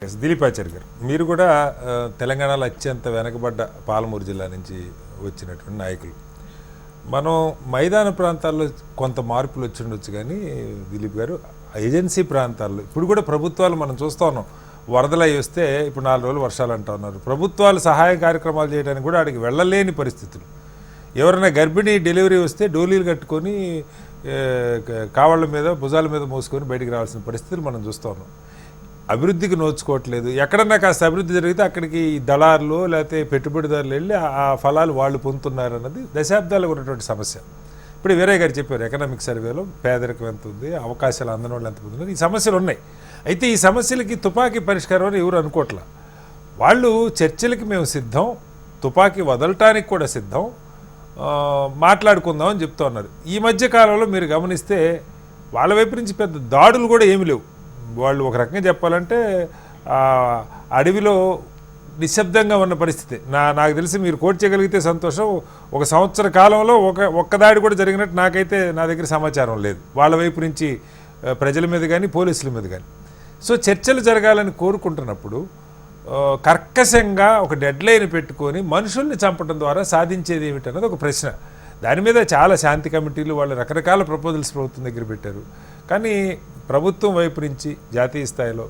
దిలీపాచారి గారు, మీరు కూడా తెలంగాణలో అత్యంత వెనకబడ్డ పాలమూరు జిల్లా నుంచి వచ్చినటువంటి నాయకులు. మనం మైదాన ప్రాంతాల్లో కొంత మార్పులు వచ్చి ఉండొచ్చు, కానీ దిలీప్ గారు ఏజెన్సీ ప్రాంతాల్లో ఇప్పుడు కూడా ప్రభుత్వాలు మనం చూస్తూ ఉన్నాం. వరదలు అయి వస్తే ఇప్పుడు 4 రోజులు వర్షాలు అంటూ ఉన్నారు. ప్రభుత్వాలు సహాయ కార్యక్రమాలు చేయడానికి కూడా అక్కడికి వెళ్ళలేని పరిస్థితులు. ఎవరైనా గర్భిణీ డెలివరీ వస్తే డోలీలు కట్టుకొని కావాళ్ళ మీద భుజాల మీద మోసుకొని బయటికి రావాల్సిన పరిస్థితులు మనం చూస్తూ ఉన్నాం. అభివృద్ధికి నోచుకోవట్లేదు. ఎక్కడన్నా కాస్త అభివృద్ధి జరిగితే అక్కడికి దళారులు లేకపోతే పెట్టుబడిదారులు వెళ్ళి ఆ ఫలాలు వాళ్ళు పొందుతున్నారు అన్నది దశాబ్దాలకు ఉన్నటువంటి సమస్య. ఇప్పుడు వీరయ్య గారు చెప్పారు, ఎకనామిక్ సర్వేలో పేదరికం ఎంత ఉంది, అవకాశాలు అందని వాళ్ళు ఎంత పొందుతున్నారు, ఈ సమస్యలు ఉన్నాయి. అయితే ఈ సమస్యలకి తుపాకీ పరిష్కారం అని ఎవరు అనుకోవట్లా. వాళ్ళు చర్చలకి మేము సిద్ధం, తుపాకీ వదలటానికి కూడా సిద్ధం, మాట్లాడుకుందాం అని చెప్తూ ఉన్నారు. ఈ మధ్య కాలంలో మీరు గమనిస్తే వాళ్ళ వైపు నుంచి పెద్ద దాడులు కూడా ఏమి లేవు. వాళ్ళు ఒక రకంగా చెప్పాలంటే అడవిలో నిశ్శబ్దంగా ఉన్న పరిస్థితి. నాకు తెలిసి మీరు కోట్ చేయగలిగితే సంతోషం. 1 సంవత్సర కాలంలో ఒక్క దాడి కూడా జరిగినట్టు నాకైతే నా దగ్గర సమాచారం లేదు, వాళ్ళ వైపు నుంచి ప్రజల మీద కానీ పోలీసుల మీద కానీ. సో చర్చలు జరగాలని కోరుకుంటున్నప్పుడు కర్కశంగా ఒక డెడ్ లైన్ పెట్టుకొని మనుషుల్ని చంపడం ద్వారా సాధించేది ఏమిటన్నది ఒక ప్రశ్న. దాని మీద చాలా శాంతి కమిటీలు వాళ్ళు రకరకాల ప్రపోజల్స్ ప్రభుత్వం దగ్గర పెట్టారు. కానీ ప్రభుత్వం వైపు నుంచి జాతీయ స్థాయిలో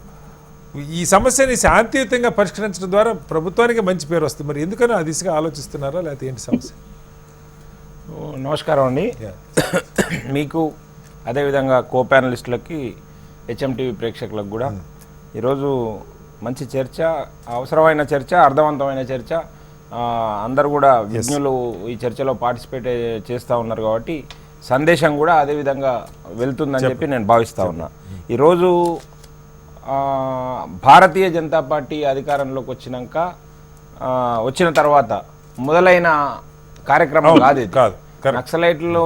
ఈ సమస్యని శాంతియుతంగా పరిష్కరించడం ద్వారా ప్రభుత్వానికి మంచి పేరు వస్తుంది. మరి ఎందుకని ఆ దిశగా ఆలోచిస్తున్నారా, లేకపోతే ఏంటి సమస్య? నమస్కారం అండి మీకు, అదేవిధంగా కో ప్యానలిస్టులకి, హెచ్ఎంటీవీ ప్రేక్షకులకు కూడా. ఈరోజు మంచి చర్చ, అవసరమైన చర్చ, అర్థవంతమైన చర్చ. అందరూ కూడా విజ్ఞులు ఈ చర్చలో పార్టిసిపేట్ చేస్తూ ఉన్నారు కాబట్టి సందేశం కూడా అదేవిధంగా వెళ్తుందని చెప్పి నేను భావిస్తూ ఉన్నా. ఈరోజు భారతీయ జనతా పార్టీ అధికారంలోకి వచ్చిన తర్వాత మొదలైన కార్యక్రమం కాదు. నక్సలైట్లు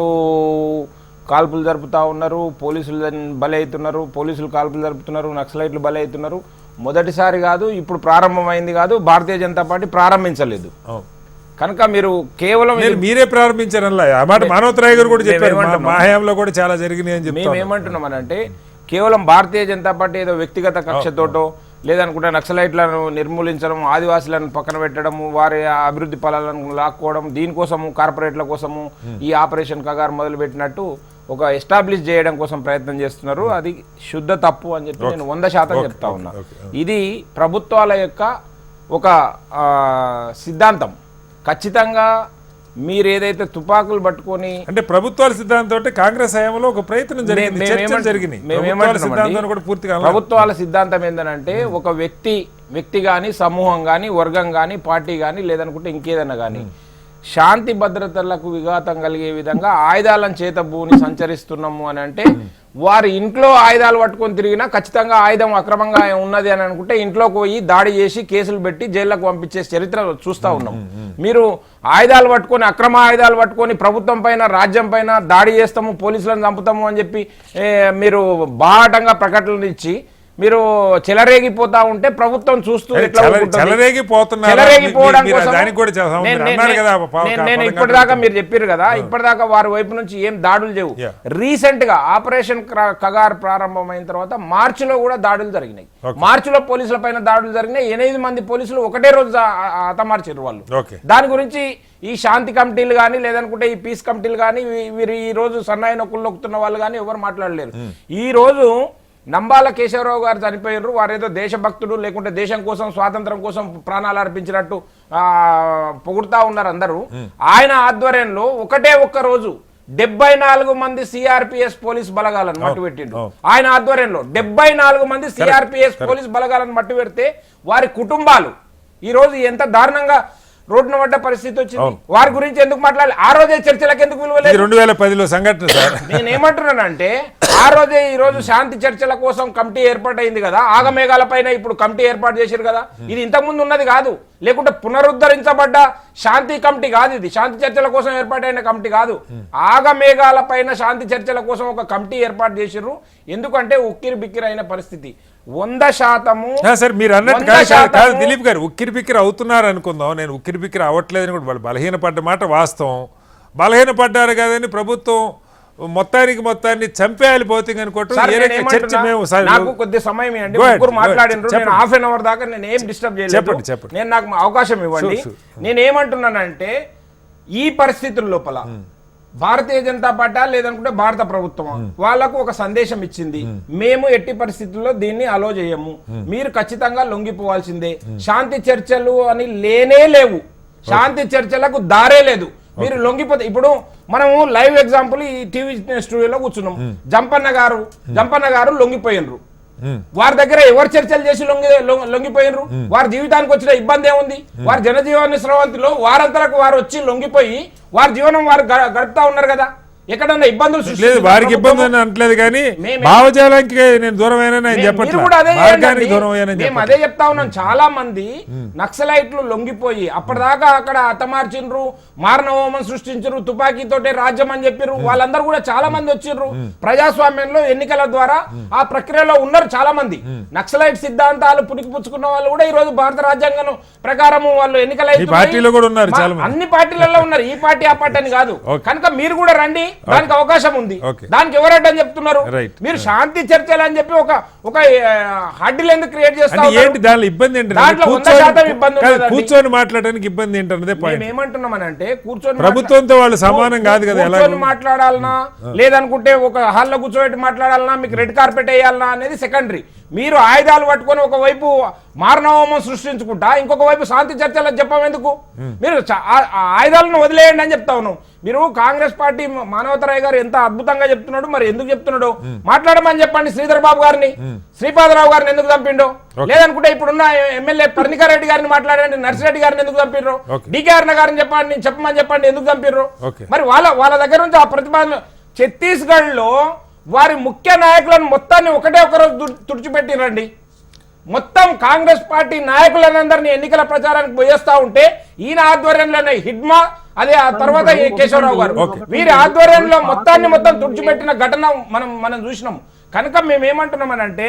కాల్పులు జరుపుతూ ఉన్నారు, పోలీసులు బలి అవుతున్నారు, పోలీసులు కాల్పులు జరుపుతున్నారు, నక్సలైట్లు బలి అవుతున్నారు. మొదటిసారి కాదు, ఇప్పుడు ప్రారంభమైంది కాదు, భారతీయ జనతా పార్టీ ప్రారంభించలేదు. కనుక మీరు కేవలం మీరే ప్రారంభించారల్లా మానవతరాయ్ గారు కూడా చెప్పారు, మా హయాంలో కూడా చాలా జరిగినాయి అని చెప్పి. మేము ఏమంటున్నామనంటే కేవలం భారతీయ జనతా పార్టీ ఏదో వ్యక్తిగత కక్షతోటో లేదనుకుంటే నక్సలైట్లను నిర్మూలించడం, ఆదివాసులను పక్కన పెట్టడం, వారి అభివృద్ధి ఫలాలను లాక్కోవడం, దీనికోసము కార్పొరేట్ల కోసము ఈ ఆపరేషన్ కగారు మొదలుపెట్టినట్టు ఒక ఎస్టాబ్లిష్ చేయడం కోసం ప్రయత్నం చేస్తున్నారు. అది శుద్ధ తప్పు అని చెప్పి నేను 100% చెప్తా ఉన్నా. ఇది ప్రభుత్వాల యొక్క ఒక సిద్ధాంతం. ఖచ్చితంగా మీరు ఏదైతే తుపాకులు పట్టుకొని, అంటే ప్రభుత్వాల సిద్ధాంతం కాంగ్రెస్ హయాంలో ఒక ప్రయత్నం జరిగింది, ప్రభుత్వాల సిద్ధాంతం ఏంటంటే ఒక వ్యక్తి కానీ, సమూహం కానీ, వర్గం కానీ, పార్టీ కానీ, లేదనుకుంటే ఇంకేదన్నా కానీ శాంతి భద్రతలకు విఘాతం కలిగే విధంగా ఆయుధాలను చేతబూని సంచరిస్తున్నాము అని అంటే, వారి ఇంట్లో ఆయుధాలు పట్టుకొని తిరిగినా ఖచ్చితంగా ఆయుధం అక్రమంగా ఉన్నది అని అనుకుంటే ఇంట్లోకి పోయి దాడి చేసి కేసులు పెట్టి జైళ్లకు పంపించే చరిత్ర చూస్తూ ఉన్నాం. మీరు ఆయుధాలు పట్టుకొని, అక్రమ ఆయుధాలు పట్టుకొని ప్రభుత్వం పైన, రాజ్యం పైన దాడి చేస్తాము, పోలీసులను చంపుతాము అని చెప్పి మీరు బాహటంగా ప్రకటనలు ఇచ్చి మీరు చెలరేగిపోతా ఉంటే ప్రభుత్వం చూస్తూ నేను ఇప్పటిదాకా మీరు చెప్పారు కదా, ఇప్పటిదాకా వారి వైపు నుంచి ఏం దాడులు లేవు. రీసెంట్ గా ఆపరేషన్ కగార్ ప్రారంభమైన తర్వాత మార్చిలో కూడా దాడులు జరిగినాయి. మార్చిలో పోలీసుల పైన దాడులు జరిగినాయి. 8 మంది పోలీసులు ఒకటే రోజు హతమార్చారు వాళ్ళు. దాని గురించి ఈ శాంతి కమిటీలు కానీ, లేదనుకుంటే ఈ పీస్ కమిటీలు కానీ, వీరు ఈ రోజు సన్నాయి నొక్కులు నొక్కుతున్న వాళ్ళు కానీ ఎవరు మాట్లాడలేరు. ఈ రోజు నంబాల కేశవరావు గారు చనిపోయారు. వారేదో దేశభక్తుడు, లేకుంటే దేశం కోసం, స్వాతంత్రం కోసం ప్రాణాలు అర్పించినట్టు పొగుడుతా ఉన్నారు అందరూ. ఆయన ఆధ్వర్యంలో ఒక్క రోజు 74 మంది సిఆర్పిఎస్ పోలీస్ బలగాలను మట్టుపెట్టిండు. ఆయన ఆధ్వర్యంలో 74 మంది సిఆర్పిఎస్ పోలీస్ బలగాలను మట్టుపెడితే వారి కుటుంబాలు ఈ రోజు ఎంత దారుణంగా రోడ్డున పడ్డ పరిస్థితి వచ్చింది. వారి గురించి ఎందుకు మాట్లాడాలి? ఆ రోజే చర్చలకు ఎందుకు విలువ లేదు? 2010లో సంఘటన సార్. నేను ఏమంటున్నానంటే ఆ రోజే ఈ రోజు శాంతి చర్చల కోసం కమిటీ ఏర్పాటైంది కదా, ఆగమేఘాల పైన ఇప్పుడు కమిటీ ఏర్పాటు చేశారు కదా. ఇది ఇంతకుముందు ఉన్నది కాదు, లేకుంటే పునరుద్ధరించబడ్డ శాంతి కమిటీ కాదు. ఇది శాంతి చర్చల కోసం ఏర్పాటైన కమిటీ కాదు. ఆగమేఘాల పైన శాంతి చర్చల కోసం ఒక కమిటీ ఏర్పాటు చేసిర్రు. ఎందుకంటే ఉక్కిరి బిక్కిరి అయిన పరిస్థితి 100%. సార్ మీరు అన్నట్టు కాదు దిలీప్ గారు, ఉక్కిరి బిక్కిరి అవుతున్నారు అనుకుందాం. నేను ఉక్కిరి బిక్కిరి అవ్వట్లేదని కూడా, వాళ్ళు బలహీనపడ్డ మాట వాస్తవం. బలహీనపడ్డారు కాదని ప్రభుత్వం మొత్తాన్ని చంపేయాలి పోతుంది అనుకోవటం సార్, ఏ నేను రకంగా చర్చ ఏమంటున్నా, మేము నాకు కొద్ది సమయం ఇవ్వండి. Go ahead, ముగ్గురు go ahead. మాట్లాడినరు, నేను చెప్పండి. హాఫ్ అన్ అవర్ దాకా నేను ఏం డిస్టర్బ్ చేయలేదు. చెప్పండి. నేను నాకు అవకాశం ఇవ్వండి. నేను ఏమంటున్నానంటే ఈ పరిస్థితుల లోపల భారతీయ జనతా పార్టీ లేదనుకుంటే భారత ప్రభుత్వం వాళ్ళకు ఒక సందేశం ఇచ్చింది, మేము ఎట్టి పరిస్థితుల్లో దీన్ని అలో చేయము, మీరు ఖచ్చితంగా లొంగిపోవాల్సిందే, శాంతి చర్చలు అని లేనే లేవు, శాంతి చర్చలకు దారే లేదు, మీరు లొంగిపోతే. ఇప్పుడు మనము లైవ్ ఎగ్జాంపుల్ ఈ టీవీ స్టూడియోలో కూర్చున్నాం, జంపన్న గారు లొంగిపోయినరు, వారి దగ్గర ఎవరు చర్చలు చేసి లొంగిపోయినరు, వారి జీవితానికి వచ్చిన ఇబ్బంది ఏముంది, వారి జనజీవన స్రవంతిలో వారంతరకు వారు వచ్చి లొంగిపోయి వారి జీవనం వారు గడుపుతా ఉన్నారు కదా, ఎక్కడన్నా ఇబ్బందులు లేదు, వారికి ఇబ్బంది అని అనట్లేదు, కానీ భావజాలానికి నేను దూరమైన మేము అదే చెప్తా ఉన్నాం. చాలా మంది నక్సలైట్లు లొంగిపోయి అప్పటిదాకా అక్కడ హతమార్చిండ్రు, మారణహోమం సృష్టించరు, తుపాకీతోటే రాజ్యం అని చెప్పిర్రు, వాళ్ళందరూ కూడా చాలా మంది వచ్చిర్రు. ప్రజాస్వామ్యంలో ఎన్నికల ద్వారా ఆ ప్రక్రియలో ఉన్నారు చాలా మంది. నక్సలైట్ సిద్ధాంతాలు పుణికిపుచ్చుకున్న వాళ్ళు కూడా ఈ రోజు భారత రాజ్యాంగం ప్రకారం వాళ్ళు ఎన్నికల అన్ని పార్టీలలో ఉన్నారు, ఈ పార్టీ ఆ పార్టీ అని కాదు. కనుక మీరు కూడా రండి, దానికి అవకాశం ఉంది. దానికి ఎవరంటని చెప్తున్నారు మీరు శాంతి చర్చలు అని చెప్పి ఒక హడ్డీలు ఎందుకు క్రియేట్ చేస్తారు? ఏంటి దానిలో ఇబ్బంది ఏంటి? కూర్చొని మాట్లాడడానికి ఇబ్బంది ఏంటన్నదే పాయింట్. ఏమంటున్నామనంటే కూర్చొని ప్రభుత్వంతో వాళ్ళు సమానం కాదు కదా, కూర్చొని మాట్లాడాలనా లేదనుకుంటే ఒక హాల్లో కూర్చోబెట్టి మాట్లాడాలన్నా, మీకు రెడ్ కార్పెట్ వేయాలన్నా అనేది సెకండరీ. మీరు ఆయుధాలు పట్టుకొని ఒకవైపు మారణహోమం సృష్టించుకుంటా ఇంకొక వైపు శాంతి చర్చలు చెప్పాం ఎందుకు? మీరు ఆయుధాలను వదిలేయండి అని చెప్తా ఉన్నాం. మీరు కాంగ్రెస్ పార్టీ మానవతరాయ్ గారు ఎంత అద్భుతంగా చెప్తున్నాడు, మరి ఎందుకు చెప్తున్నాడు మాట్లాడమని చెప్పండి. శ్రీధర్ బాబు గారిని, శ్రీపాదరావు గారిని ఎందుకు చంపిండో, లేదనుకుంటే ఇప్పుడున్న ఎమ్మెల్యే పర్ణికారెడ్డి గారిని మాట్లాడండి, నర్సిరెడ్డి గారిని ఎందుకు చంపిర్రు, డికే అరుణ గారిని చెప్పమని చెప్పండి ఎందుకు చంపిర్రు. మరి వాళ్ళ దగ్గర నుంచి ఆ ప్రతిపాదన ఛత్తీస్గఢ్ లో వారి ముఖ్య నాయకులను మొత్తాన్ని ఒకటే ఒకరోజు తుడిచిపెట్టిరండి. మొత్తం కాంగ్రెస్ పార్టీ నాయకులందరినీ ఎన్నికల ప్రచారానికి పోయేస్తా ఉంటే ఈయన ఆధ్వర్యంలోనే హిడ్మా, అదే ఆ తర్వాత కేశవరావు గారు, వీరి ఆధ్వర్యంలో మొత్తం తుడిచిపెట్టిన ఘటన మనం చూసినాం. కనుక మేము ఏమంటున్నామనంటే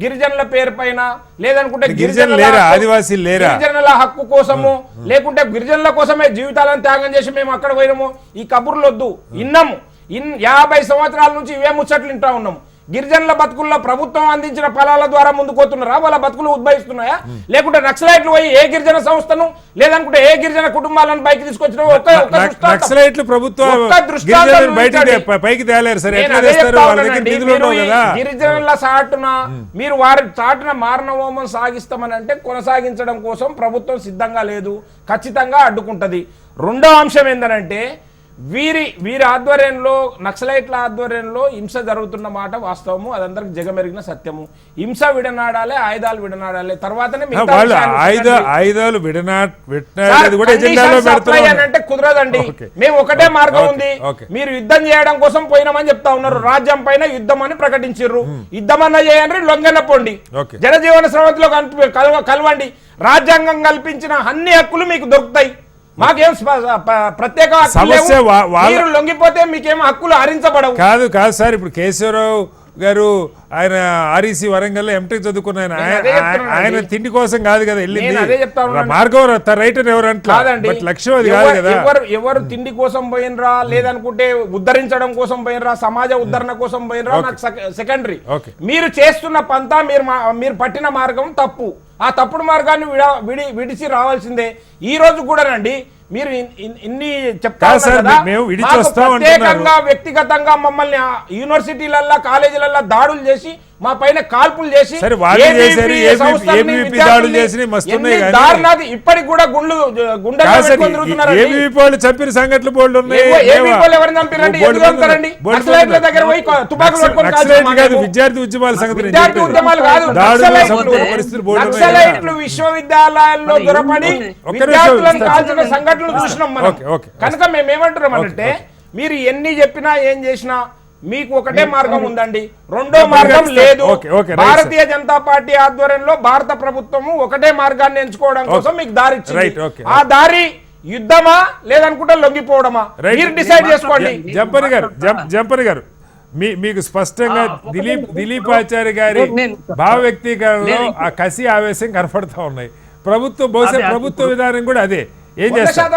గిరిజనుల పేరు పైన లేదనుకుంటే గిరిజనుల హక్కు కోసము లేకుంటే గిరిజనుల కోసమే జీవితాలను త్యాగం చేసి మేము అక్కడ పోయినాము, ఈ కబుర్లు వద్దు. ఇన్నాము 50 సంవత్సరాల నుంచి ఇవే ముచ్చట్లు వింటా ఉన్నాము. గిరిజనుల బతుకుల్లో ప్రభుత్వం అందించిన ఫలాల ద్వారా ముందుకోతున్నారా, వాళ్ళ బతుకులు ఉద్భవిస్తున్నాయా, లేకుంటే నక్సలైట్లు పోయి ఏ గిరిజన సంస్థను లేదనుకుంటే ఏ గిరిజన కుటుంబాలను పైకి తీసుకొచ్చిన గిరిజనుల చాటున మీరు వారి చాటున మారణహోమం సాగిస్తామని అంటే కొనసాగించడం కోసం ప్రభుత్వం సిద్ధంగా లేదు, ఖచ్చితంగా అడ్డుకుంటది. రెండో అంశం ఏంటంటే వీరి ఆధ్వర్యంలో నక్సలైట్ల ఆధ్వర్యంలో హింస జరుగుతున్న మాట వాస్తవము, అదందరికి జగమెరిగిన సత్యము. హింస విడనాడాలి, ఆయుధాలు విడనాడాలి, తర్వాతనే ఆయుధాలు అంటే కుదరదండి. మేము ఒకటే మార్గం ఉంది, మీరు యుద్ధం చేయడం కోసం పోయినామని చెప్తా ఉన్నారు. రాజ్యం పైన యుద్ధం అని ప్రకటించారు, యుద్ధం అన్న చేయండి, లొంగన పోండి, జనజీవన స్రవంతిలో కలవండి, రాజ్యాంగం కల్పించిన అన్ని హక్కులు మీకు దొరుకుతాయి. మాకేం ప్రత్యేక మీరు లొంగిపోతే మీకేం హక్కులు హరించబడవు. కాదు సార్, ఇప్పుడు కేశవరావు గారు ఆయన ఆర్ఈసీ వరంగల్ ఎంటెక్ చదువుకున్న ఆయన తిండి కోసం కాదు కదా వెళ్ళింది, మార్గం రైటర్ ఎవరు అంటే లక్ష్యం అది కాదు కదా. ఎవరు తిండి కోసం పోయినరా లేదనుకుంటే ఉద్ధరించడం కోసం పోయినరా, సమాజ ఉద్ధరణ కోసం పోయినరా నాకు సెకండరీ. మీరు చేస్తున్న పంతా మీరు పట్టిన మార్గం తప్పు, ఆ తప్పుడు మార్గాన్ని విడిచి రావాల్సిందే. ఈ రోజు కూడా రండి, మీరు ఇన్ని చెప్తారు ప్రత్యేకంగా వ్యక్తిగతంగా మమ్మల్ని యూనివర్సిటీలల్లో కాలేజీలల్లో దాడులు చేసి మా పైన కాల్పులు చేసి ఇప్పటికి కూడా చంపిన సంఘటనలు బోల్డ్ విద్యార్థి ఉద్యమాల విశ్వవిద్యాలయాల్లో దొరపడి విద్యార్థులను కాల్చిన సంఘటనలు చూసినాం మనం. కనుక మేమేమంటున్నాం అంటే మీరు ఎన్ని చెప్పినా ఏం చేసినా మీకు ఒకటే మార్గం ఉందండి, రెండో మార్గం లేదు. భారతీయ జనతా పార్టీ ఆధ్వర్యంలో భారత ప్రభుత్వము ఒకటే మార్గాన్ని ఎంచుకోవడం కోసం మీకు దారి ఇచ్చింది. ఆ దారి యుద్ధమా లేదనుకుంటే లొంగిపోవడమా మీరు డిసైడ్ చేసుకోండి. జంపని గారు మీకు స్పష్టంగా దిలీప్ ఆచార్య గారి భావ వ్యక్తీకరణలో ఆ కసి ఆవేశం కనపడతా ఉన్నాయి. ప్రభుత్వ విధానం కూడా అదే. ఏం చేస్తారు?